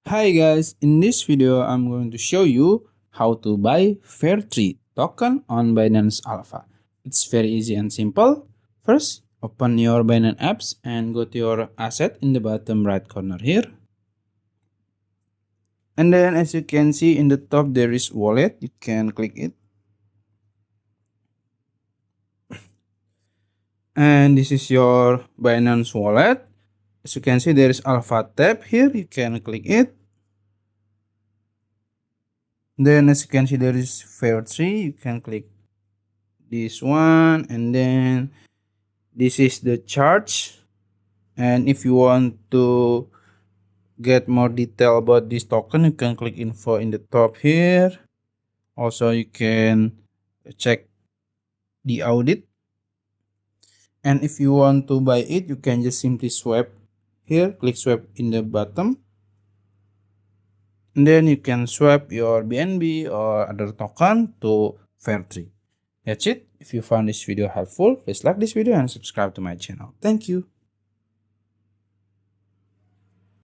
Hi guys, in this video I'm going to show you how to buy FAIR3 token on Binance Alpha. It's very easy and simple. First, open your Binance apps and go to your asset in the bottom right corner here. And then as you can see in the top there is wallet, you can click it. And this is your Binance wallet. As you can see there is Alpha tab here, you can click it. Then as you can see there is FAIR3, you can click this one, and then this is the charge. And if you want to get more detail about this token, you can click info in the top here. Also you can check the audit, and if you want to buy it, you can just simply swipe here, click swipe in the bottom, and then you can swap your BNB or other token to FAIR3. That's it. If you found this video helpful, please like this video and subscribe to my channel. Thank you.